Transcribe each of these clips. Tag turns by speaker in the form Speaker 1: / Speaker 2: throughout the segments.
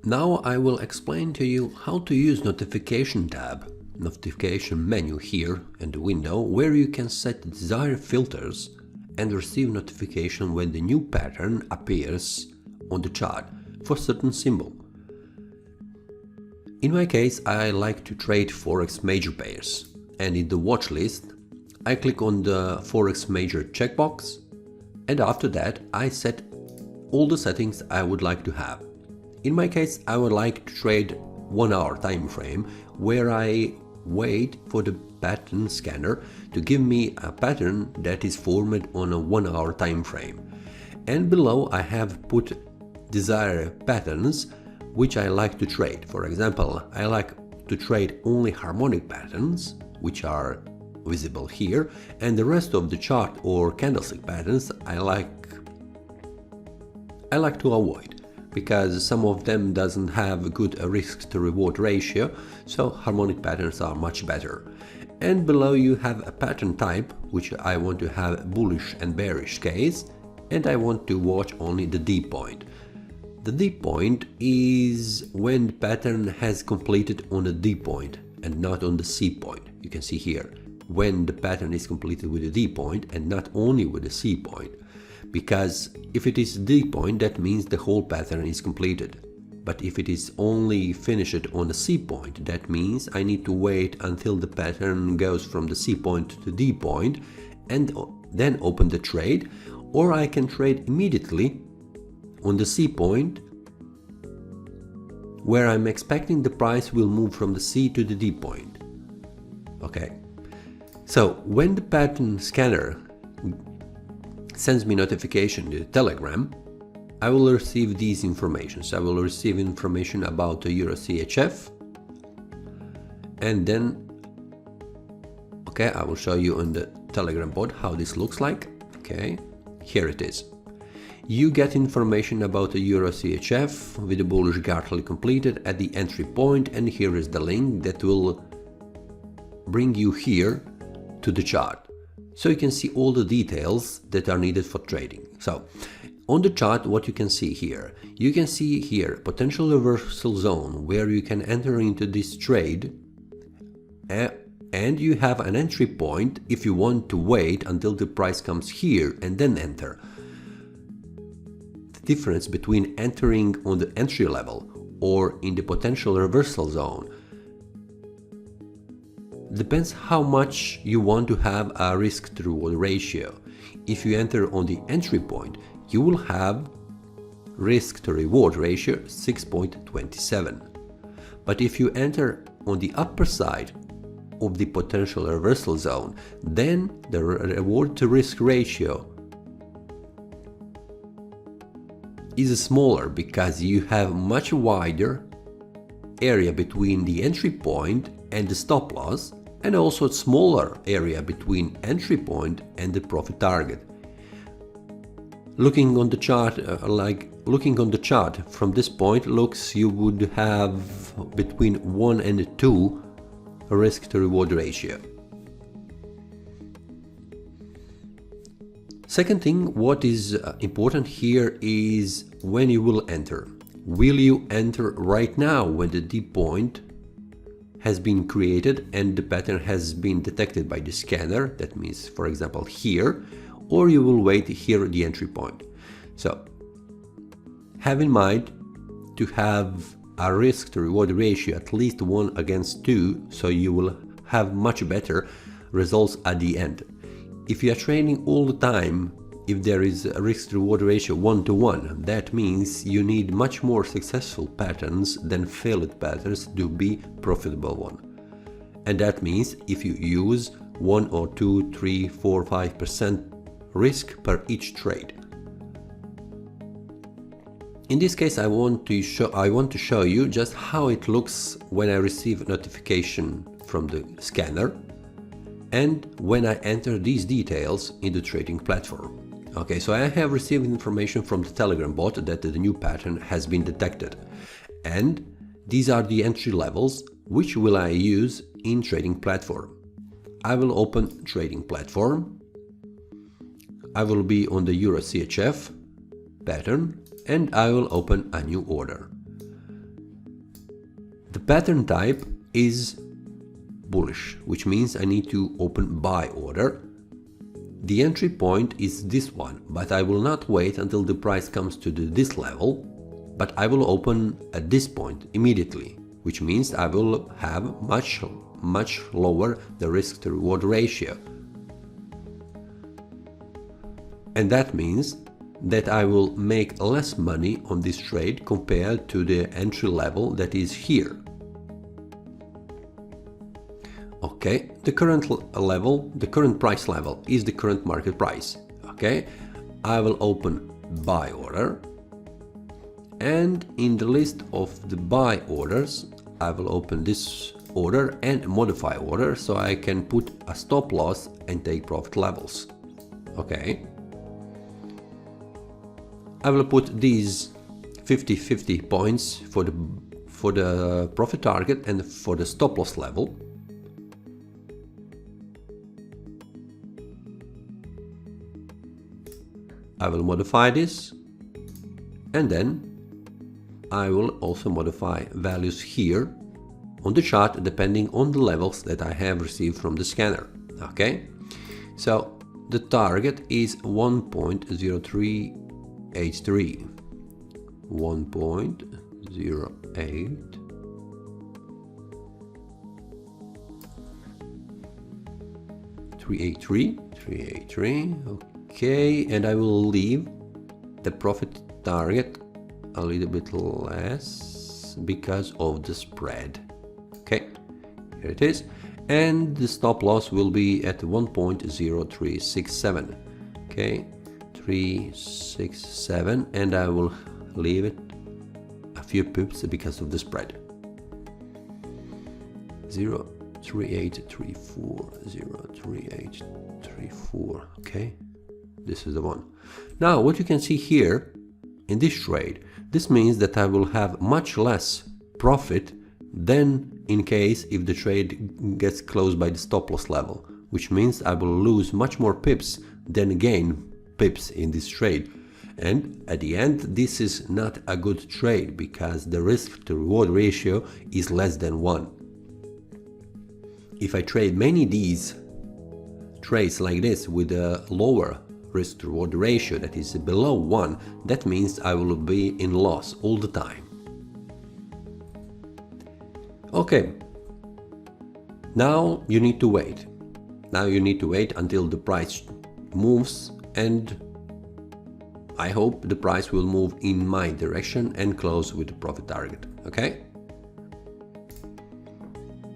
Speaker 1: Now I will explain to you how to use notification tab, notification menu here in the window, where you can set desired filters and receive notification when the new pattern appears on the chart for certain symbol. In my case, I like to trade Forex major pairs, and in the watch list I click on the Forex major checkbox, and after that I set all the settings I would like to have. In my case, I would like to trade 1 hour time frame, where I wait for the pattern scanner to give me a pattern that is formed on a 1 hour time frame. And below I have put desired patterns which I like to trade. For example, I like to trade only harmonic patterns, which are visible here, and the rest of the chart or candlestick patterns I like to avoid, because some of them doesn't have a good risk to reward ratio, so harmonic patterns are much better. And below you have a pattern type, which I want to have bullish and bearish case, and I want to watch only the D point. The D point is when the pattern has completed on the D point and not on the C point. You can see here, when the pattern is completed with the D point and not only with the C point. Because if it is D point, that means the whole pattern is completed. But if it is only finished on the C point, that means I need to wait until the pattern goes from the C point to D point and then open the trade, or I can trade immediately on the C point, where I'm expecting the price will move from the C to the D point. Okay, so when the pattern scanner sends me notification to the Telegram, I will receive these informations. I will receive information about the Euro CHF, and then, okay, I will show you on the Telegram bot how this looks like. Okay, here it is. You get information about the Euro CHF with the bullish gartly completed at the entry point, and here is the link that will bring you here to the chart, so you can see all the details that are needed for trading. So on the chart, what you can see here, you can see here potential reversal zone where you can enter into this trade, and you have an entry point if you want to wait until the price comes here and then enter. The difference between entering on the entry level or in the potential reversal zone depends how much you want to have a risk to reward ratio. If you enter on the entry point, you will have risk to reward ratio 6.27. But if you enter on the upper side of the potential reversal zone, then the reward to risk ratio is smaller, because you have much wider area between the entry point and the stop loss, and also a smaller area between entry point and the profit target. Looking on the chart, from this point, looks you would have between 1 and 2 risk to reward ratio. Second thing, what is important here is when you will enter. Will you enter right now when the D point has been created and the pattern has been detected by the scanner? That means, for example, here, or you will wait here at the entry point. So have in mind to have a risk to reward ratio at least 1 against 2, so you will have much better results at the end. If you are trading all the time, if there is a risk to reward ratio 1:1, that means you need much more successful patterns than failed patterns to be profitable one. And that means if you use 1 or 2, 3, 4, 5% risk per each trade. In this case, I want to show you just how it looks when I receive notification from the scanner and when I enter these details in the trading platform. Okay, so I have received information from the Telegram bot that the new pattern has been detected, and these are the entry levels which will I use in trading platform. I will open trading platform. I will be on the Euro CHF pattern, and I will open a new order. The pattern type is bullish, which means I need to open buy order. The entry point is this one, but I will not wait until the price comes to this level, but I will open at this point immediately, which means I will have much lower the risk to reward ratio. And that means that I will make less money on this trade compared to the entry level that is here. Okay, the current level, the current price level is the current market price. Okay, I will open buy order, and in the list of the buy orders I will open this order and modify order, so I can put a stop loss and take profit levels. Okay, I will put these 50-50 points for the profit target and for the stop loss level. I will modify this, and then I will also modify values here on the chart depending on the levels that I have received from the scanner. Okay, so the target is 1.0383, 383. Okay, and I will leave the profit target a little bit less because of the spread. Okay, here it is, and the stop loss will be at 1.0367. Okay, 367, and I will leave it a few pips because of the spread. 03834. Okay, this is the one. Now what you can see here in this trade, this means that I will have much less profit than in case if the trade gets closed by the stop loss level, which means I will lose much more pips than gain pips in this trade. And at the end, this is not a good trade because the risk to reward ratio is less than 1. If I trade many these trades like this with a lower risk to reward ratio that is below 1, that means I will be in loss all the time. Okay, now you need to wait. Now you need to wait until the price moves, and I hope the price will move in my direction and close with the profit target. Okay,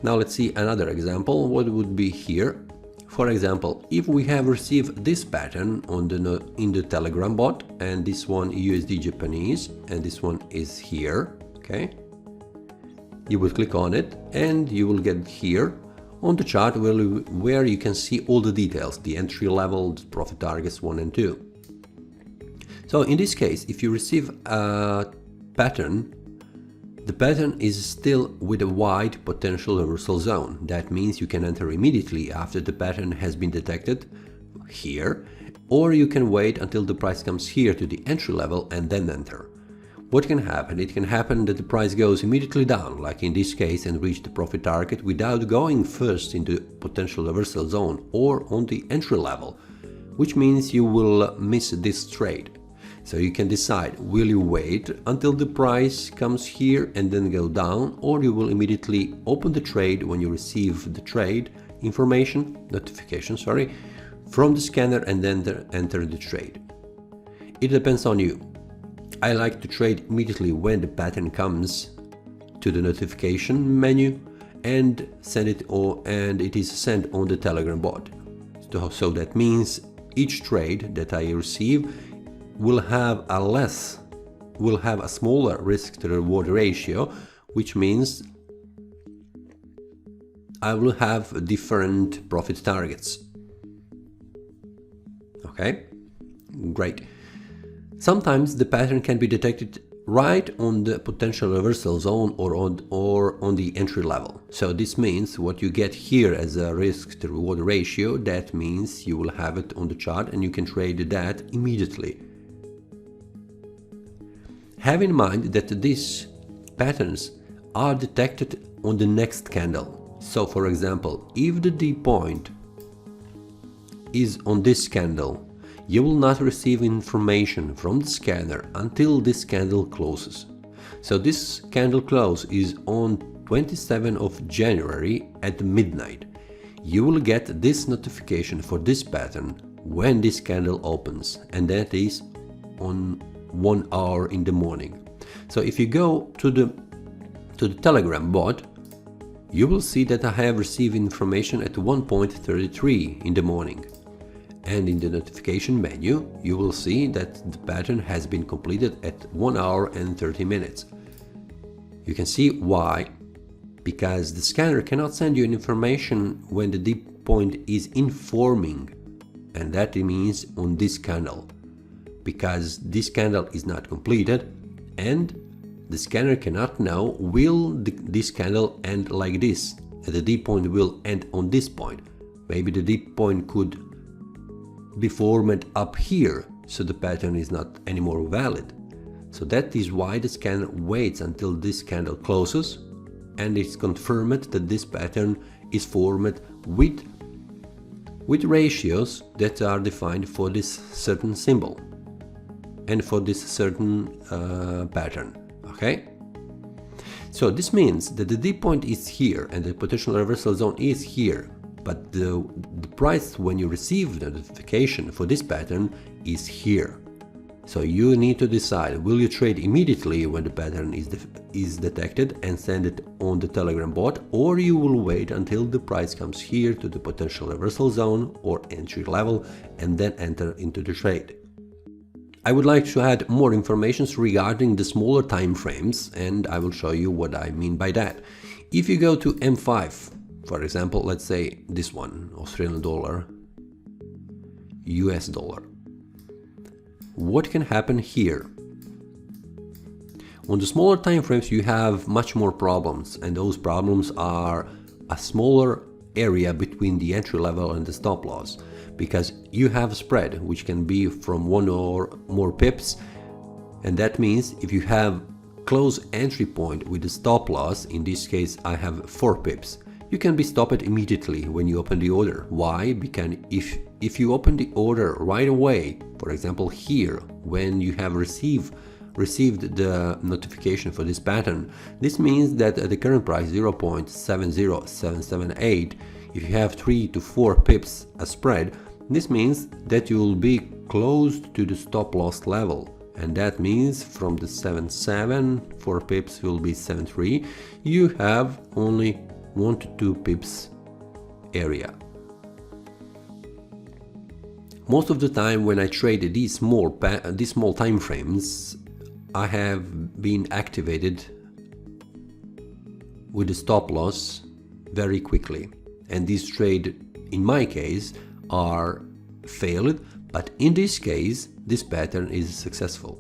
Speaker 1: now let's see another example. What would be here? For example, if we have received this pattern on in the Telegram bot, and this one USD Japanese, and this one is here, okay, you will click on it and you will get here on the chart where you can see all the details, the entry level, the profit targets 1 and 2. So in this case, if you receive a pattern, the pattern is still with a wide potential reversal zone. That means you can enter immediately after the pattern has been detected here, or you can wait until the price comes here to the entry level and then enter. What can happen? It can happen that the price goes immediately down, like in this case, and reach the profit target without going first into potential reversal zone or on the entry level, which means you will miss this trade. So you can decide, will you wait until the price comes here and then go down, or you will immediately open the trade when you receive the trade notification, from the scanner and then enter the trade. It depends on you. I like to trade immediately when the pattern comes to the notification menu and send it, and it is sent on the Telegram bot. So that means each trade that I receive will have a smaller risk to reward ratio, which means I will have different profit targets. Okay, great. Sometimes the pattern can be detected right on the potential reversal zone or on the entry level. So this means what you get here as a risk to reward ratio, that means you will have it on the chart and you can trade that immediately. Have in mind that these patterns are detected on the next candle. So for example, if the D point is on this candle, you will not receive information from the scanner until this candle closes. So this candle close is on 27th of January at midnight. You will get this notification for this pattern when this candle opens, and that is on 1 hour in the morning. So if you go to the Telegram bot, you will see that I have received information at 1:33 in the morning. And in the notification menu, you will see that the pattern has been completed at 1 hour and 30 minutes. You can see why. Because the scanner cannot send you information when the deep point is informing, and that means on this candle, because this candle is not completed, and the scanner cannot know will this candle end like this, and the deep point will end on this point. Maybe the deep point could be formed up here, so the pattern is not anymore valid. So that is why the scanner waits until this candle closes, and it's confirmed that this pattern is formed with ratios that are defined for this certain symbol and for this certain pattern. Okay? So this means that the deep point is here and the potential reversal zone is here, but the price when you receive the notification for this pattern is here. So you need to decide, will you trade immediately when the pattern is detected and send it on the Telegram bot, or you will wait until the price comes here to the potential reversal zone or entry level and then enter into the trade. I would like to add more information regarding the smaller time frames, and I will show you what I mean by that. If you go to M5, for example, let's say this one, Australian dollar, US dollar. What can happen here? On the smaller time frames you have much more problems, and those problems are a smaller area between the entry level and the stop loss, because you have a spread which can be from 1 or more pips, and that means if you have close entry point with the stop loss, in this case I have 4 pips, you can be stopped immediately when you open the order. Why? Because if you open the order right away, for example here, when you have received the notification for this pattern, this means that at the current price 0.70778, if you have 3 to 4 pips a spread, this means that you will be close to the stop loss level, and that means from the 7.7, 4 pips will be 7.3, you have only 1 to 2 pips area. Most of the time when I trade these small time frames, I have been activated with the stop loss very quickly, and this trade in my case are failed, but in this case this pattern is successful.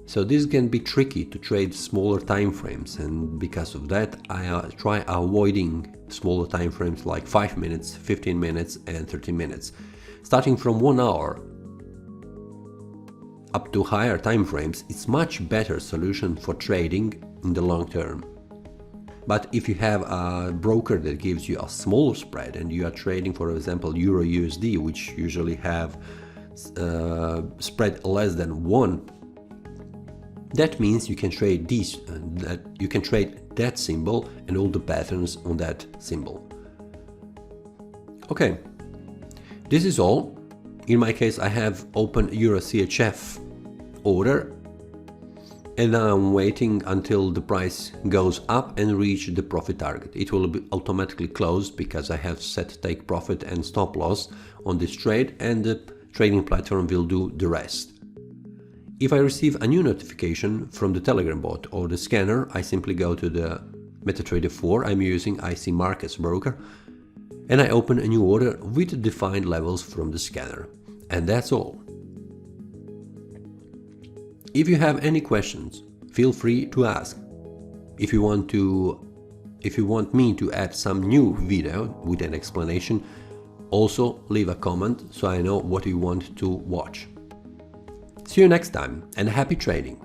Speaker 1: So this can be tricky to trade smaller time frames, and because of that I try avoiding smaller time frames like 5 minutes, 15 minutes and 30 minutes. Starting from 1 hour up to higher time frames, it's much better solution for trading in the long term. But if you have a broker that gives you a smaller spread and you are trading, for example, Euro USD, which usually have spread less than 1, that means you can trade that symbol and all the patterns on that symbol. Okay, this is all. In my case, I have opened Euro CHF order, and now I'm waiting until the price goes up and reach the profit target. It will be automatically closed because I have set take profit and stop loss on this trade, and the trading platform will do the rest. If I receive a new notification from the Telegram bot or the scanner, I simply go to the MetaTrader 4 I'm using, IC Markets broker, and I open a new order with defined levels from the scanner. And that's all. If you have any questions, feel free to ask. If you want me to add some new video with an explanation, also leave a comment so I know what you want to watch. See you next time, and happy trading!